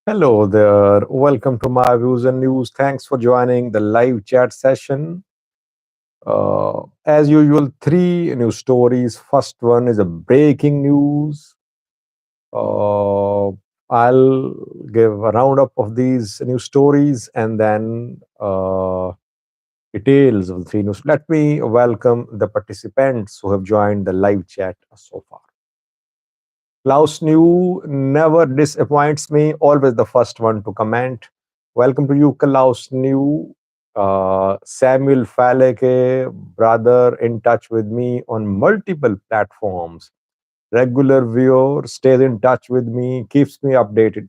Hello there. Welcome to my views and news. Thanks for joining the live chat session. As usual, three news stories. First one is a breaking news. Uh, I'll give a roundup of these news stories and then details of the three news. Let me welcome the participants who have joined the live chat so far. Klaus New never disappoints me, always the first one to comment. Welcome to you, Klaus New. Samuel Faleke, brother, in touch with me on multiple platforms. Regular viewer, stays in touch with me, keeps me updated.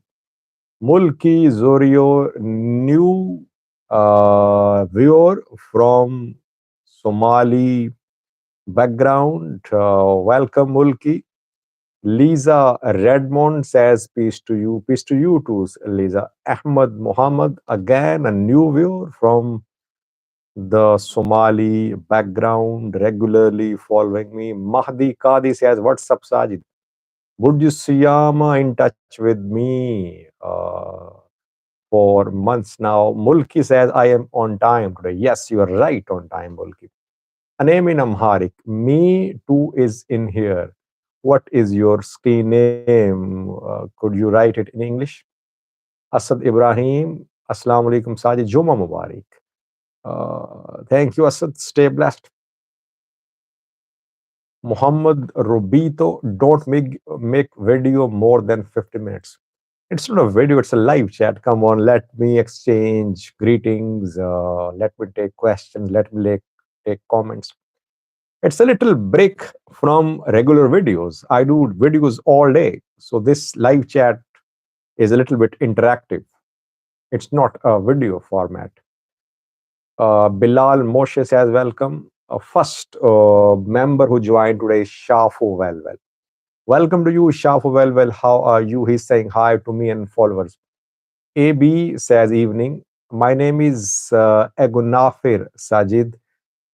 Mulki Zorio, new viewer from Somali background. Welcome, Mulki. Lisa Redmond says, peace to you. Peace to you too, Lisa. Ahmed Mohammed, again, a new viewer from the Somali background, regularly following me. Mahdi Qadi says, what's up, Sajid? Burju Siyama in touch with me for months now. Mulki says, I am on time today. Yes, you are right on time, Mulki. A name in Amharic. Me too is in here. What is your screen name? Could you write it in English? Asad Ibrahim. Assalamu alaikum, Sajid. Juma Mubarak. Thank you, Asad. Stay blessed. Muhammad Robito, don't make video more than 50 minutes. It's not a video, it's a live chat. Come on, let me exchange greetings. Let me take questions. Let me take comments. It's a little break from regular videos. I do videos all day. So this live chat is a little bit interactive. It's not a video format. Bilal Moshe says welcome. First member who joined today is Shafu Well. Welcome to you, Shafu Well. How are you? He's saying hi to me and followers. AB says evening. My name is Egunafir Sajid,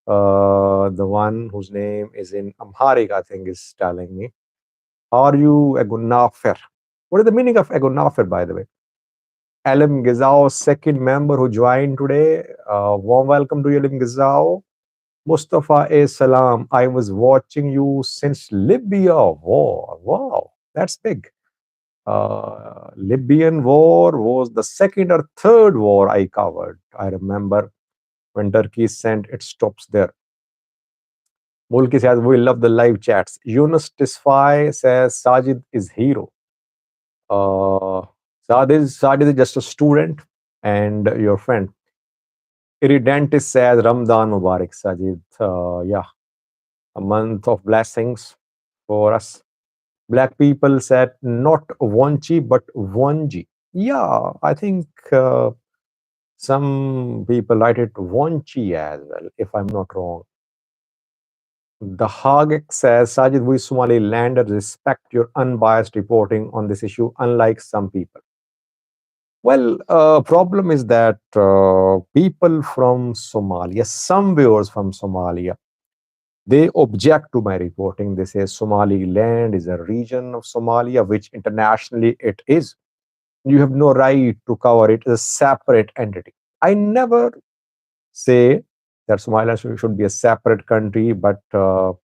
the one whose name is in Amharic, I think, is telling me. How are you, Egunafir? What is the meaning of Egunafir, by the way? Alim Gizao, second member who joined today. Warm welcome to you, Alim Gizao. Mustafa A. Salam, I was watching you since Libya war. Wow, that's big. Libyan war was the second or third war I covered. I remember when Turkey sent its troops there. Mulki says, we love the live chats. Yunus Tisfai says, Sajid is hero. Uh, Sajid is just a student and your friend. Iridentis says, Ramadan Mubarak, Sajid. Yeah, a month of blessings for us. Black people said, not Wanchi, but Wanji. Yeah, I think some people write it Wanchi as well, if I'm not wrong. The Hagek says, Sajid, we Somalilanders respect your unbiased reporting on this issue, unlike some people. Well, problem is that people from Somalia, some viewers from Somalia, they object to my reporting. They say Somaliland is a region of Somalia, which internationally it is. You have no right to cover it as a separate entity. I never say that Somaliland should be a separate country, but the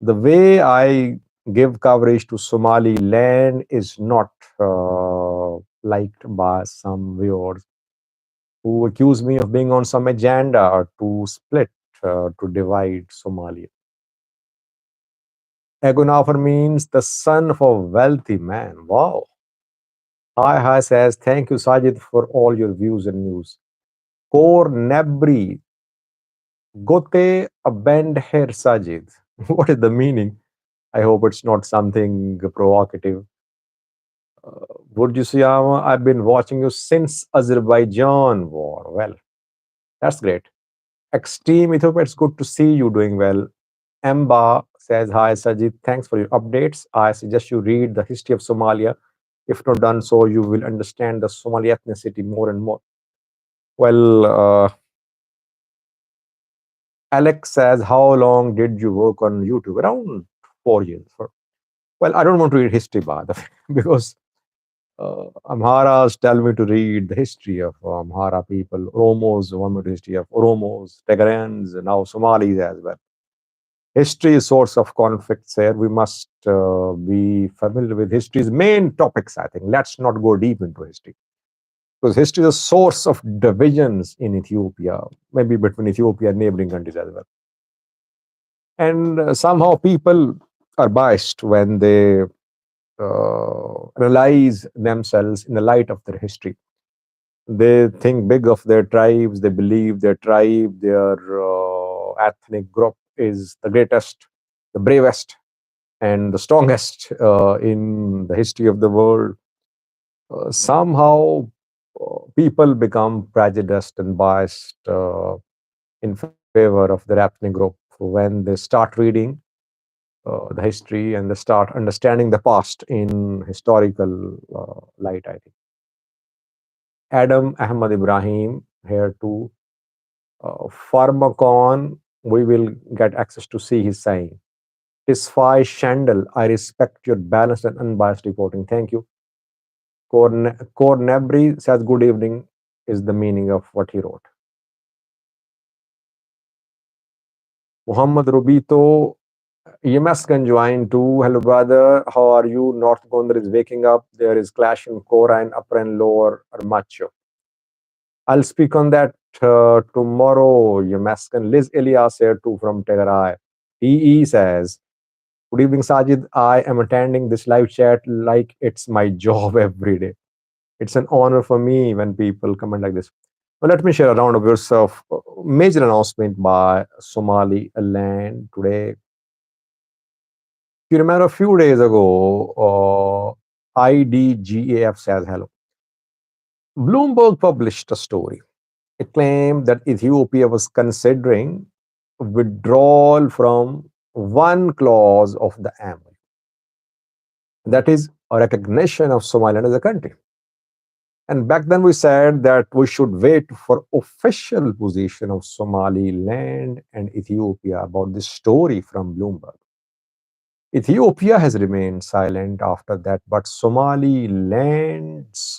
way I give coverage to Somaliland is not liked by some viewers who accuse me of being on some agenda to split, to divide Somalia. Egonafar means the son of a wealthy man. Wow. Hi says, thank you, Sajid, for all your views and news. Kor Nebri, Gote Abend Her Sajid. What is the meaning? I hope it's not something provocative. Burjusiyama, I've been watching you since Azerbaijan war. Well, that's great. Extreme Ethiopia, it's good to see you doing well. Emba says, hi, Sajid, thanks for your updates. I suggest you read the history of Somalia. If not done so, you will understand the Somali ethnicity more and more. Well, Alex says, how long did you work on YouTube? Around 4 years. Well, I don't want to read history, by the way, because Amharas tell me to read the history of Amhara people. Oromos want me to history of Oromos, Tigrayans, and now Somalis as well. History is source of conflicts here. We must be familiar with history's main topics, I think. Let's not go deep into history. Because history is a source of divisions in Ethiopia, maybe between Ethiopia and neighboring countries as well. And somehow people are biased when they realize themselves in the light of their history. They think big of their tribes. They believe their tribe, their ethnic group is the greatest, the bravest, and the strongest in the history of the world. Somehow, people become prejudiced and biased in favor of their ethnic group when they start reading the history and they start understanding the past in historical light, I think. Adam Ahmad Ibrahim here too. Pharmacon, we will get access to see his saying. Tisfai Shandel, I respect your balanced and unbiased reporting. Thank you. Cornebri says good evening is the meaning of what he wrote. Muhammad Rubito, EMS can join too. Hello, brother. How are you? North Gondar is waking up. There is clash in Kora and upper and lower Armacho. I'll speak on that tomorrow. EMS can. Liz Elias here too from Tegarai. EE says, good evening, Sajid. I am attending this live chat like it's my job every day. It's an honor for me when people comment like this. Well, let me share a round of yourself. Major announcement by Somaliland today. You remember a few days ago, IDGAF says hello. Bloomberg published a story. It claimed that Ethiopia was considering withdrawal from one clause of the MoU. That is a recognition of Somaliland as a country. And back then we said that we should wait for official position of Somaliland and Ethiopia about this story from Bloomberg. Ethiopia has remained silent after that, but Somaliland's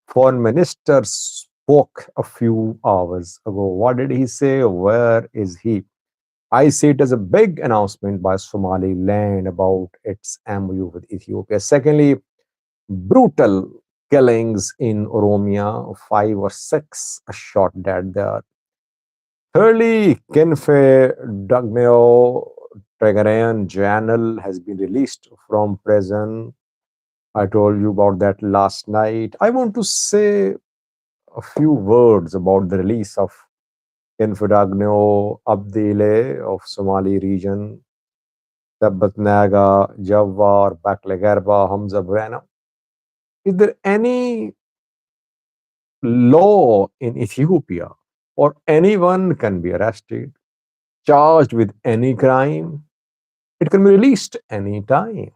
foreign minister spoke a few hours ago. What did he say? Where is he? I see it as a big announcement by Somaliland about its MOU with Ethiopia. Secondly, brutal killings in Oromia, 5 or 6 shot dead there. Thirdly, Kinfe Dagnew Tigerian journal has been released from prison. I told you about that last night. I want to say a few words about the release of Kinfe Dagnew Abdile of Somali region, Tabbatnaga, Jawar, Baklegarba, Hamza Buena. Is there any law in Ethiopia or anyone can be arrested, charged with any crime? It can be released anytime.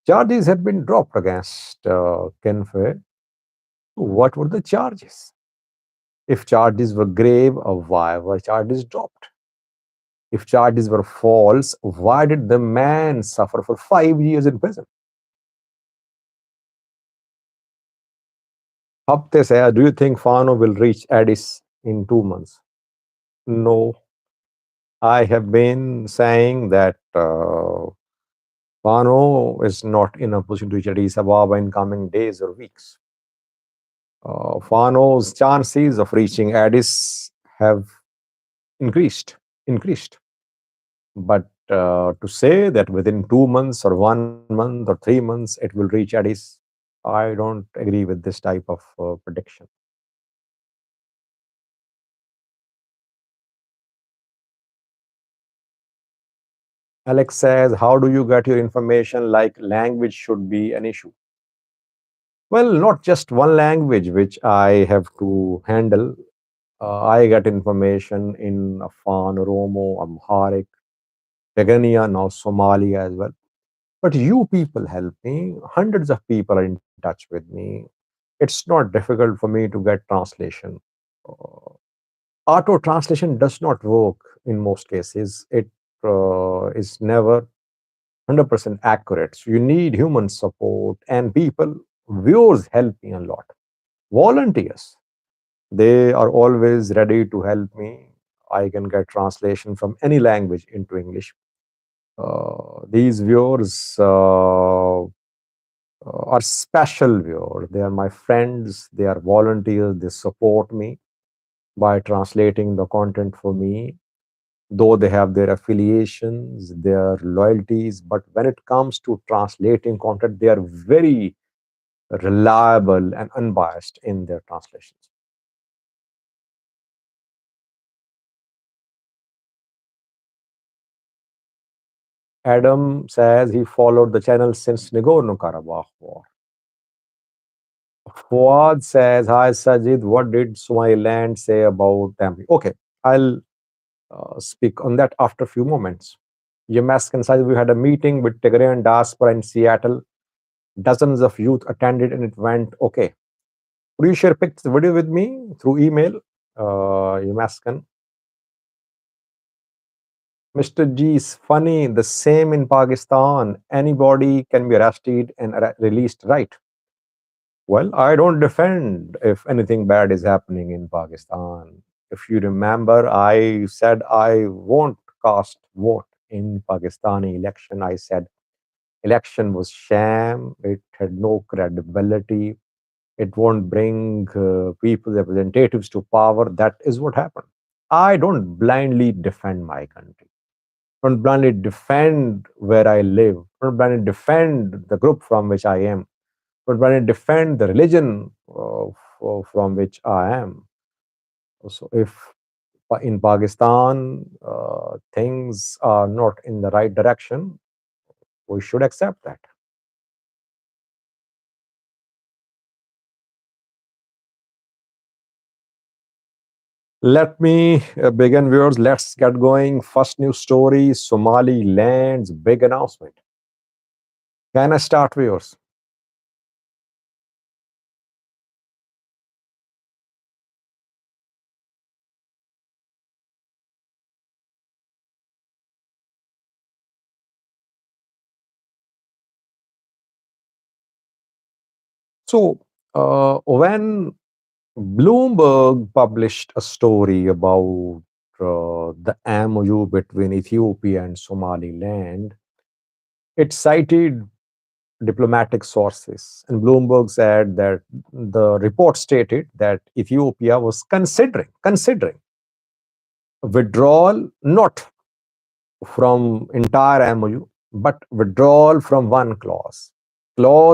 Charges have been dropped against Kenfe. What were the charges? If charges were grave, why were charges dropped? If charges were false, why did the man suffer for 5 years in prison? Hapte says, do you think Fano will reach Addis in 2 months? No. I have been saying that Fano is not in a position to reach Addis Ababa in coming days or weeks. Fano's chances of reaching Addis have increased. But to say that within 2 months or 1 month or 3 months it will reach Addis, I don't agree with this type of prediction. Alex says, how do you get your information? Like language should be an issue. Well, not just one language which I have to handle. I get information in Afan, Oromo, Amharic, Tigrinya, now Somali as well. But you people help me. Hundreds of people are in touch with me. It's not difficult for me to get translation. Uh, Auto translation does not work in most cases. It is never 100% accurate. So you need human support and people. Viewers help me a lot. Volunteers, they are always ready to help me. I can get translation from any language into English. These viewers are special viewers. They are my friends. They are volunteers. They support me by translating the content for me, though they have their affiliations, their loyalties. But when it comes to translating content, they are very reliable and unbiased in their translations. Adam says he followed the channel since Nagorno-Karabakh war. Fuad says, "Hi Sajid, what did Somaliland say about them?" Okay, I'll speak on that after a few moments. Yemesk and Sajid, we had a meeting with Tigrayan diaspora in Seattle. Dozens of youth attended and it went okay. Could you share pictures video with me through email? Yemaskan. Mr. G is funny, the same in Pakistan. Anybody can be arrested and released, right? Well, I don't defend if anything bad is happening in Pakistan. If you remember, I said I won't cast vote in Pakistani election. I said election was sham. It had no credibility. It won't bring people, representatives to power. That is what happened. I don't blindly defend my country. Don't blindly defend where I live. Don't blindly defend the group from which I am. Don't blindly defend the religion from which I am. So if in Pakistan things are not in the right direction, we should accept that. Let me begin, viewers. Let's get going. First news story, Somaliland's big announcement. Can I start, viewers? So, when Bloomberg published a story about the MoU between Ethiopia and Somaliland, it cited diplomatic sources. And Bloomberg said that the report stated that Ethiopia was considering withdrawal not from entire MoU, but withdrawal from one clause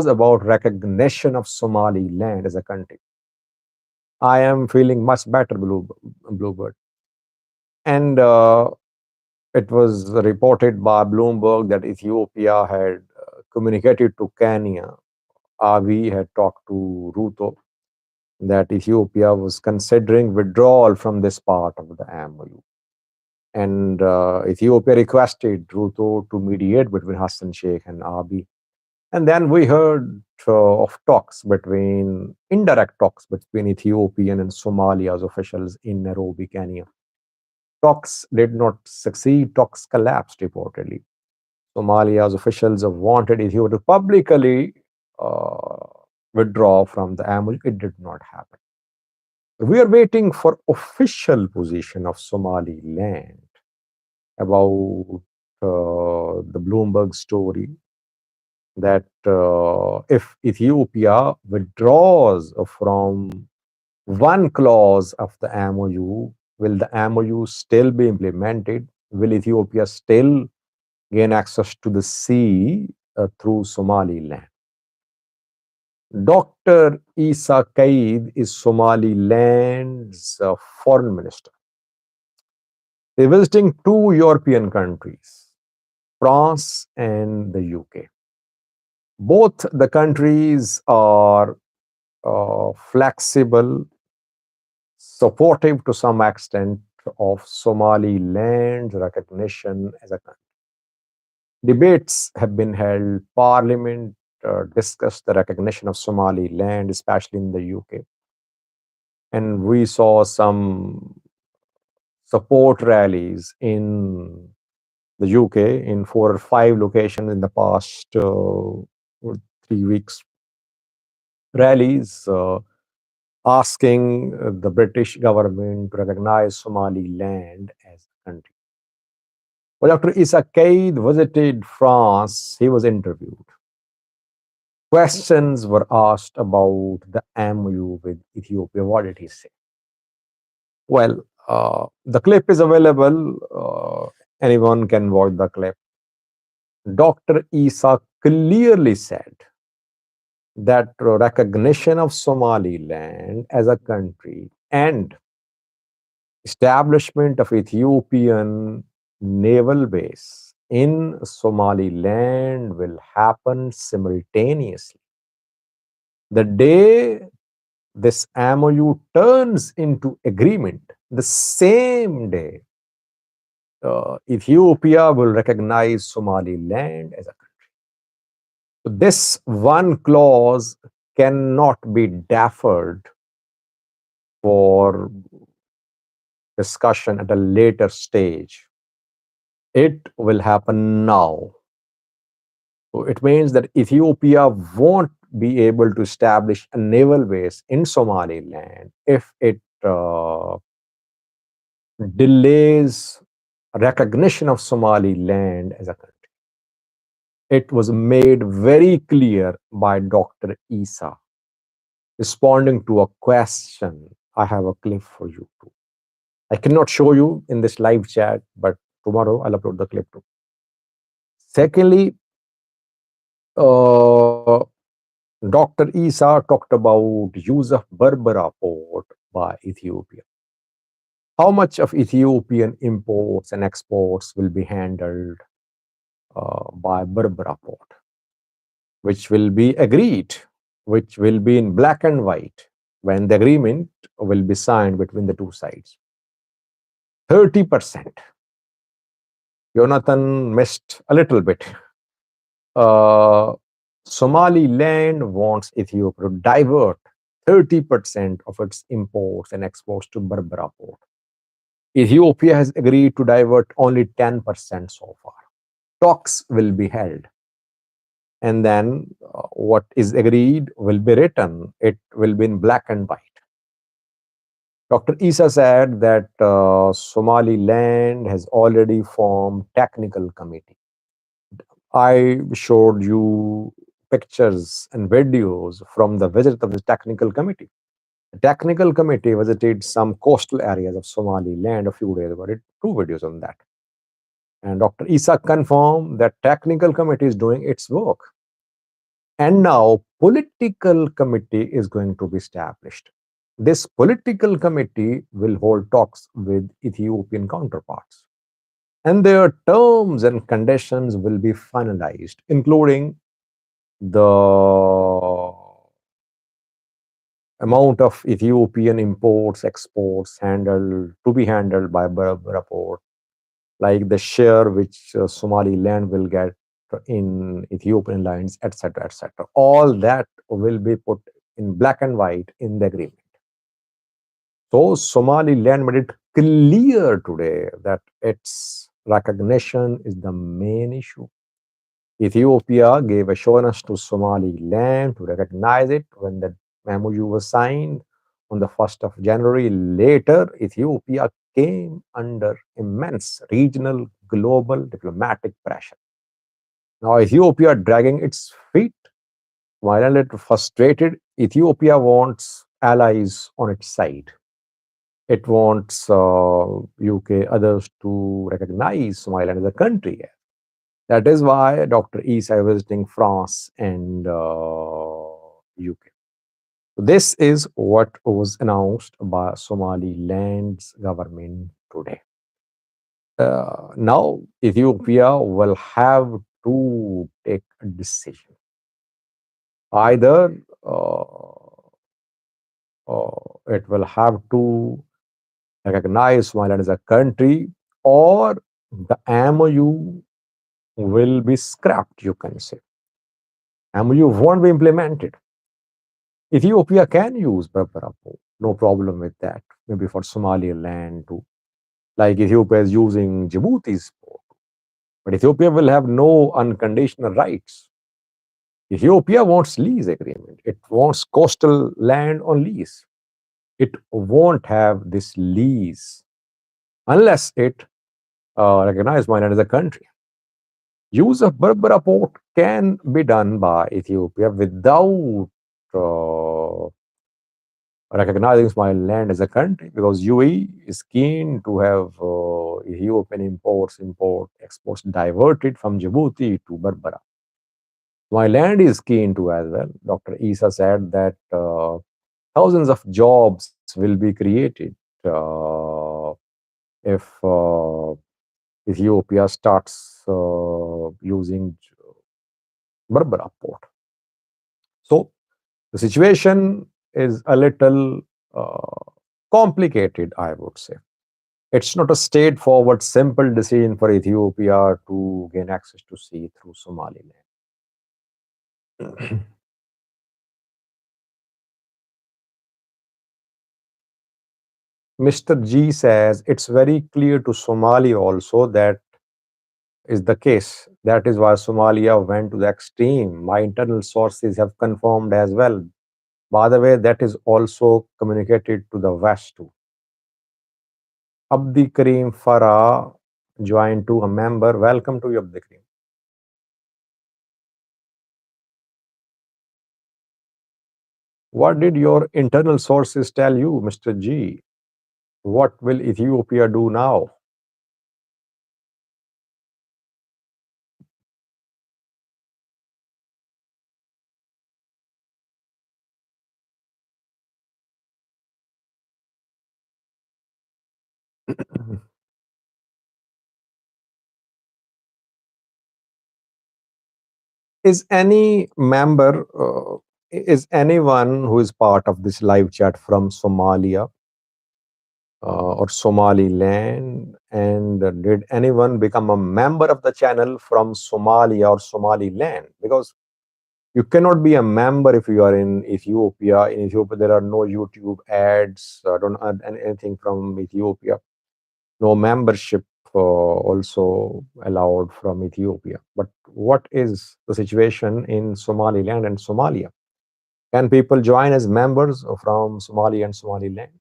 about recognition of Somaliland as a country. I am feeling much better, Bluebird. And it was reported by Bloomberg that Ethiopia had communicated to Kenya. Abiy had talked to Ruto that Ethiopia was considering withdrawal from this part of the MoU. And Ethiopia requested Ruto to mediate between Hassan Sheikh and Abiy. And then we heard of indirect talks between Ethiopian and Somalia's officials in Nairobi, Kenya. Talks did not succeed, talks collapsed reportedly. Somalia's officials have wanted Ethiopia to publicly uh, withdraw from the MOU. It did not happen. We are waiting for official position of Somaliland about the Bloomberg story that if Ethiopia withdraws from one clause of the MOU, will the MOU still be implemented? Will Ethiopia still gain access to the sea through Somaliland? Dr. Isa Kaid is Somaliland's foreign minister. They're visiting two European countries, France and the UK. Both the countries are flexible, supportive to some extent of Somaliland's recognition as a country. Debates have been held, Parliament discussed the recognition of Somaliland, especially in the UK. And we saw some support rallies in the UK in 4 or 5 locations in the past 3 weeks, rallies asking the British government to recognize Somaliland as a country. When Dr. Issa Kaid visited France, he was interviewed. Questions were asked about the MOU with Ethiopia. What did he say? Well, the clip is available. Anyone can watch the clip. Dr. Issa clearly said that recognition of Somaliland as a country and establishment of Ethiopian naval base in Somaliland will happen simultaneously. The day this MOU turns into agreement, the same day, Ethiopia will recognize Somaliland as a country. So this one clause cannot be deferred for discussion at a later stage. It will happen now. So it means that Ethiopia won't be able to establish a naval base in Somaliland if it delays recognition of Somaliland as a country. It was made very clear by Dr. Isa responding to a question. I have a clip for you too. I cannot show you in this live chat, but tomorrow I'll upload the clip too. Secondly, uh, Dr. Isa talked about use of Berbera port by Ethiopia. How much of Ethiopian imports and exports will be handled by Berbera port, which will be agreed, which will be in black and white when the agreement will be signed between the two sides. 30%. Jonathan missed a little bit. Uh, Somaliland wants Ethiopia to divert 30% of its imports and exports to Berbera port. Ethiopia has agreed to divert only 10% so far. Talks will be held. And then what is agreed will be written. It will be in black and white. Dr. Isa said that Somaliland has already formed technical committee. I showed you pictures and videos from the visit of the technical committee. The technical committee visited some coastal areas of Somaliland a few days ago. I did 2 videos on that. And Dr. Isa confirmed that technical committee is doing its work. And now political committee is going to be established. This political committee will hold talks with Ethiopian counterparts. And their terms and conditions will be finalized, including the amount of Ethiopian imports, exports handled to be handled by Berbera port, like the share which Somaliland will get in Ethiopian lines, etc., etc. All that will be put in black and white in the agreement. So Somaliland made it clear today that its recognition is the main issue. Ethiopia gave assurance to Somaliland to recognize it when the MOU was signed on the 1st of January. Later, Ethiopia came under immense regional, global diplomatic pressure. Now, Ethiopia dragging its feet. While a little frustrated, Ethiopia wants allies on its side. It wants UK, others to recognize Somaliland as a country. That is why Dr. Isa is visiting France and UK. This is what was announced by Somaliland's government today. Now, Ethiopia will have to take a decision. Either it will have to recognize Somaliland as a country, or the MOU will be scrapped, you can say. MOU won't be implemented. Ethiopia can use Berbera port, no problem with that. Maybe for Somaliland too. Like Ethiopia is using Djibouti's port. But Ethiopia will have no unconditional rights. Ethiopia wants lease agreement. It wants coastal land on lease. It won't have this lease unless it recognizes Mainland as a country. Use of Berbera port can be done by Ethiopia without uh, recognizing Somaliland as a country because UAE is keen to have Ethiopian import, exports diverted from Djibouti to Berbera. Somaliland is keen to as well. Dr. Isa said that thousands of jobs will be created if Ethiopia starts using Berbera port. So the situation is a little uh, complicated, I would say. It's not a straightforward, simple decision for Ethiopia to gain access to sea through Somaliland. Mr. G says it's very clear to Somali also that is the case. That is why Somalia went to the extreme. My internal sources have confirmed as well. By the way, that is also communicated to the West too. Abdi Karim Farah joined to a member. Welcome to you, Abdi Karim. What did your internal sources tell you, Mr. G? What will Ethiopia do now? Is any member, is anyone who is part of this live chat from Somalia or Somaliland? And did anyone become a member of the channel from Somalia or Somaliland? Because you cannot be a member if you are in Ethiopia. In Ethiopia, there are no YouTube ads. Don't add anything from Ethiopia. No membership also allowed from Ethiopia. But what is the situation in Somaliland and Somalia? Can people join as members from Somalia and Somaliland?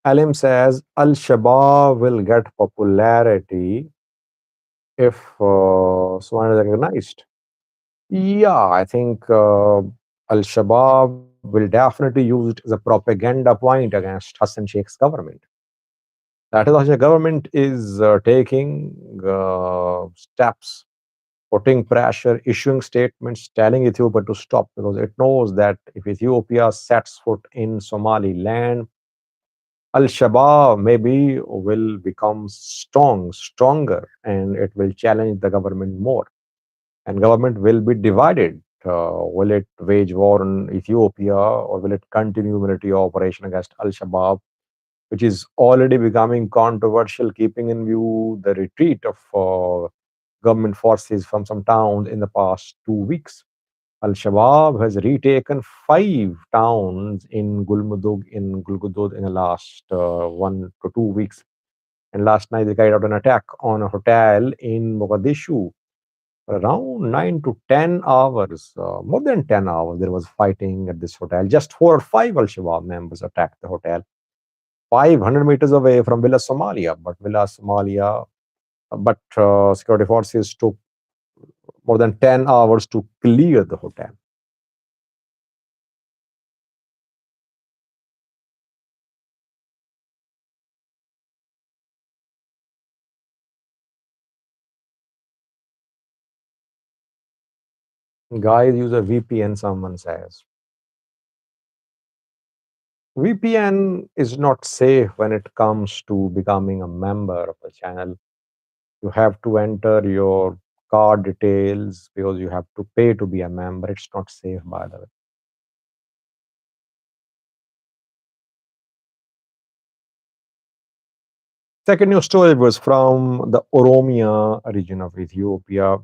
Alim says Al Shabaab will get popularity if Somalia is recognized. Yeah, I think Al Shabaab will definitely use it as a propaganda point against Hassan Sheikh's government. That is why the government is taking steps, putting pressure, issuing statements, telling Ethiopia to stop because it knows that if Ethiopia sets foot in Somaliland, Al Shabaab maybe will become stronger, and it will challenge the government more. And government will be divided. Will it wage war on Ethiopia or will it continue military operation against Al Shabaab, which is already becoming controversial, keeping in view the retreat of government forces from some towns in the past 2 weeks. Al Shabaab has retaken 5 towns in Gulgudud in the last 1 to 2 weeks. And last night they carried out an attack on a hotel in Mogadishu. Around 9 to 10 hours, more than 10 hours, there was fighting at this hotel. Just 4 or 5 Al Shabaab members attacked the hotel 500 meters away from Villa Somalia. But security forces took more than 10 hours to clear the hotel. Guys use a VPN, someone says. VPN is not safe when it comes to becoming a member of the channel. You have to enter your card details because you have to pay to be a member. It's not safe, by the way. Second news story was from the Oromia region of Ethiopia.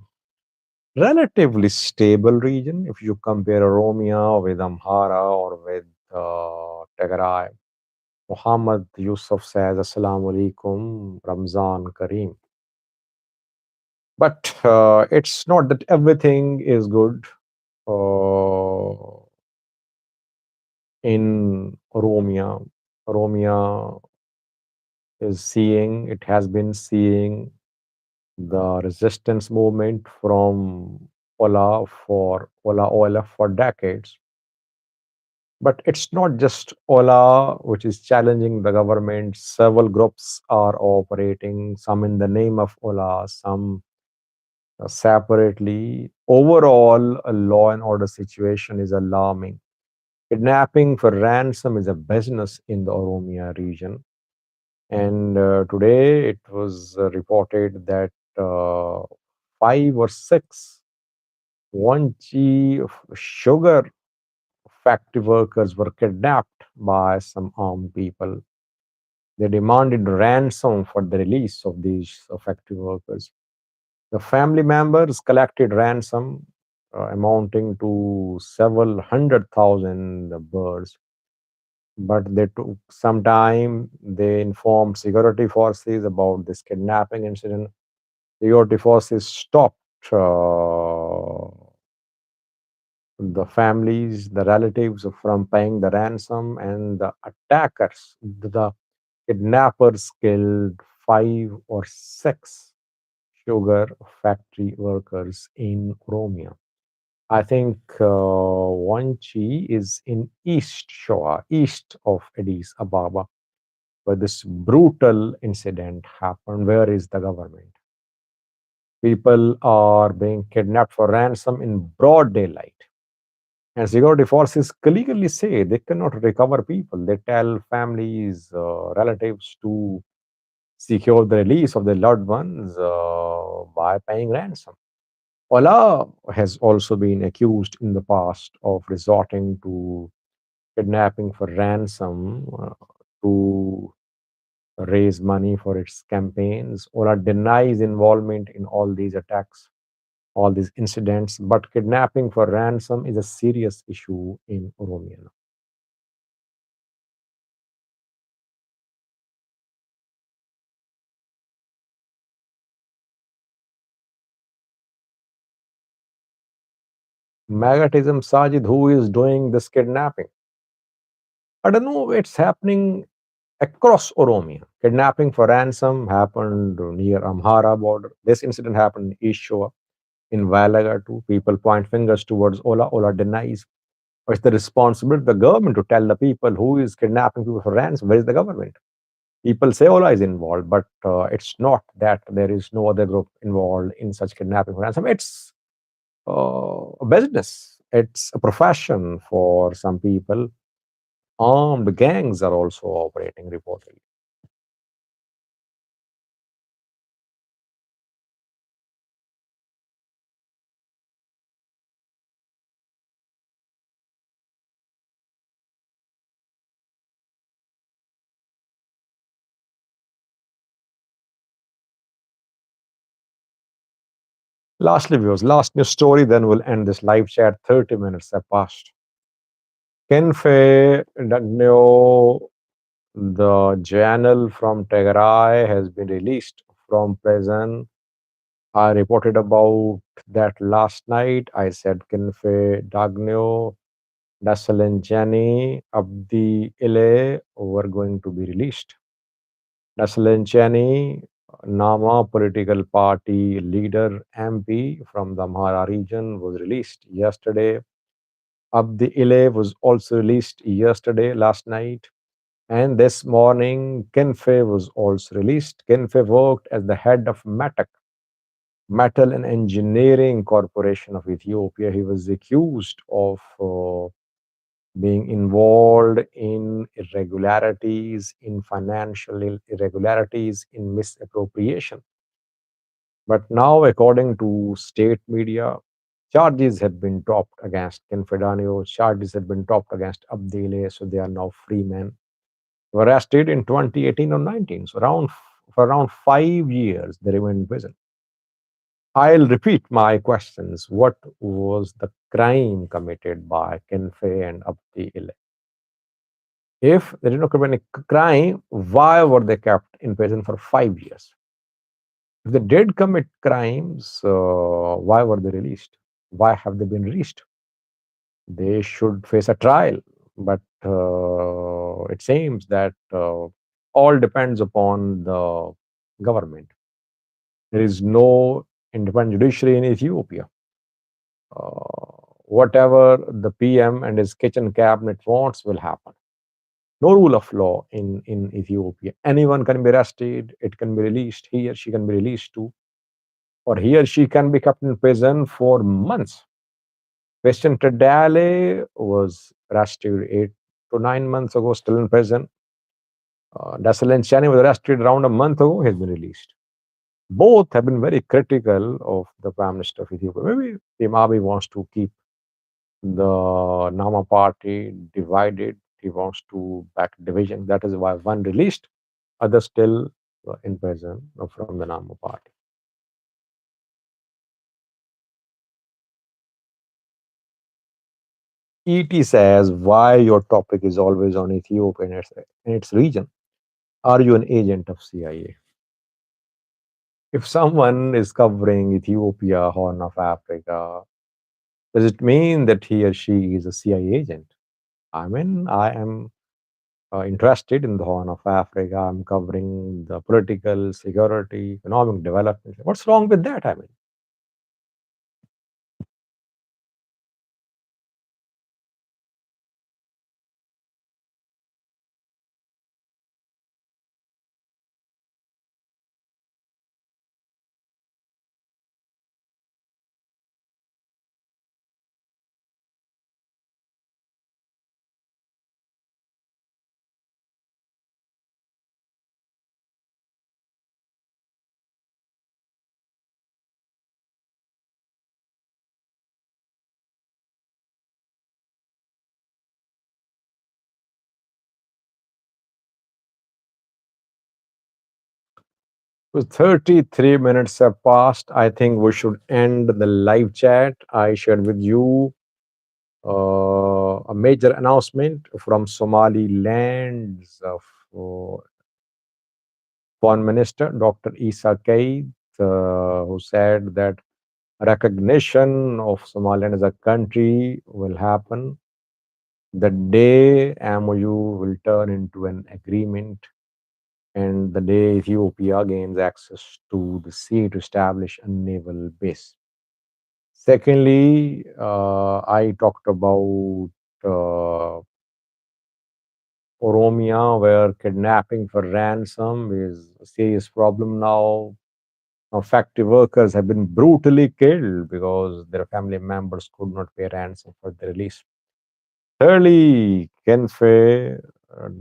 relatively stable region if you compare Oromia with Amhara or with Tigray. Muhammad Yusuf says, Assalamu alaikum, Ramzan Kareem. But it's not that everything is good in Oromia. Oromia it has been seeing the resistance movement from Ola OLF for decades. But it's not just Ola which is challenging the government. Several groups are operating, some in the name of Ola, some separately. Overall, a law and order situation is alarming. Kidnapping for ransom is a business in the Oromia region. And today it was reported that uh, five or six 1G sugar factory workers were kidnapped by some armed people. They demanded ransom for the release of these factory workers. The family members collected ransom amounting to several 100,000 birds, but they took some time. They informed security forces about this kidnapping incident. Security forces stopped the families, the relatives from paying the ransom, and the attackers, the kidnappers killed five or six sugar factory workers in Oromia. I think Wanchi is in East Shoa, east of Addis Ababa, where this brutal incident happened. Where is the government? People are being kidnapped for ransom in broad daylight. And security forces clearly say they cannot recover people. They tell families, relatives to secure the release of their loved ones by paying ransom. Ola has also been accused in the past of resorting to kidnapping for ransom to raise money for its campaigns. Ola denies involvement in all these attacks, all these incidents, but kidnapping for ransom is a serious issue in Oromia. Magatism, Sajid, who is doing this kidnapping? I don't know, it's happening across Oromia. Kidnapping for ransom happened near Amhara border. This incident happened in East Shoa, in Valaga too. People point fingers towards Ola. Ola denies. It's the responsibility of the government to tell the people who is kidnapping people for ransom. Where is the government? People say Ola is involved, but it's not that there is no other group involved in such kidnapping for ransom. It's a business. It's a profession for some people. Armed gangs are also operating reportedly. Lastly, viewers, last news story, then we'll end this live chat. 30 minutes have passed. Kinfe Dagnew, the journal from Tigray, has been released from prison. I reported about that last night. I said Kinfe Dagnew, Dasalenchani, Abdi Ile were going to be released. Dasalenchani, Nama political party leader MP from the Amhara region, was released yesterday. Abdi Ile was also released yesterday, last night. And this morning, Kinfe was also released. Kinfe worked as the head of METAC, Metal and Engineering Corporation of Ethiopia. He was accused of being involved in irregularities, in financial irregularities, in misappropriation. But now, according to state media, charges have been dropped against Kinfe Dagnew, charges have been dropped against Abdile, so they are now free men. They were arrested in 2018 or 19, so for around 5 years they remained in prison. I'll repeat my questions. What was the crime committed by Kinfe and Abdi? If they did not commit any crime, why were they kept in prison for 5 years? If they did commit crimes, why were they released? Why have they been released? They should face a trial. But it seems that all depends upon the government. There is no independent judiciary in Ethiopia. Whatever the PM and his kitchen cabinet wants will happen. No rule of law in Ethiopia. Anyone can be arrested, it can be released, he or she can be released too, or he or she can be kept in prison for months. Christian Tadale was arrested 8 to 9 months ago, still in prison. Dasalin Chani was arrested around a month ago, he's been released. Both have been very critical of the Prime Minister of Ethiopia. Maybe Team Abiy wants to keep the Nama party divided. He wants to back division. That is why one released, others still in prison from the Nama party. ET says, why your topic is always on Ethiopia and its region? Are you an agent of CIA? If someone is covering Ethiopia, Horn of Africa, does it mean that he or she is a CIA agent? I mean, I am interested in the Horn of Africa. I'm covering the political, security, economic development. What's wrong with that? I mean, so 33 minutes have passed. I think we should end the live chat. I shared with you a major announcement from Somaliland's Foreign Minister, Dr. Isa Kaid, who said that recognition of Somaliland as a country will happen the day MOU will turn into an agreement and the day Ethiopia gains access to the sea to establish a naval base. Secondly, I talked about uh, Oromia, where kidnapping for ransom is a serious problem now. Now, factory workers have been brutally killed because their family members could not pay ransom for their release. Thirdly, Kinfe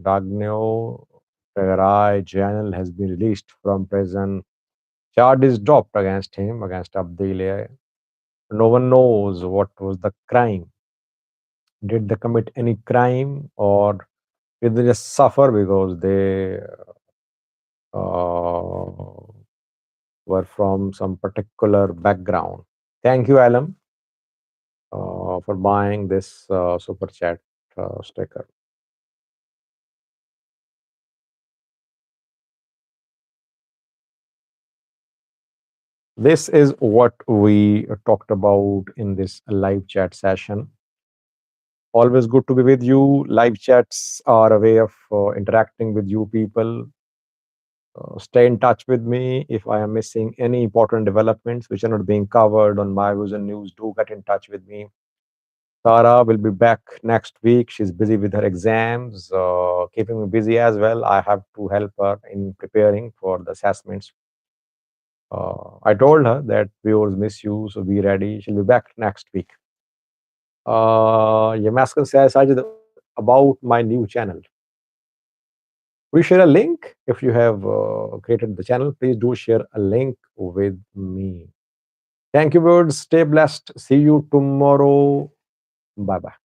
Dagnew General has been released from prison. Charges dropped against him, against Abdile. No one knows what was the crime. Did they commit any crime or did they just suffer because they uh, were from some particular background? Thank you, Alam, for buying this super chat sticker. This is what we talked about in this live chat session. Always good to be with you. Live chats are a way of interacting with you people. Stay in touch with me. If I am missing any important developments which are not being covered on My Vision News, do get in touch with me. Tara will be back next week. She's busy with her exams, keeping me busy as well. I have to help her in preparing for the assessments. I told her that viewers miss you, so be ready. She'll be back next week. Yamaskan says, Sajid, about my new channel. We share a link. If you have created the channel, please do share a link with me. Thank you, birds. Stay blessed. See you tomorrow. Bye bye.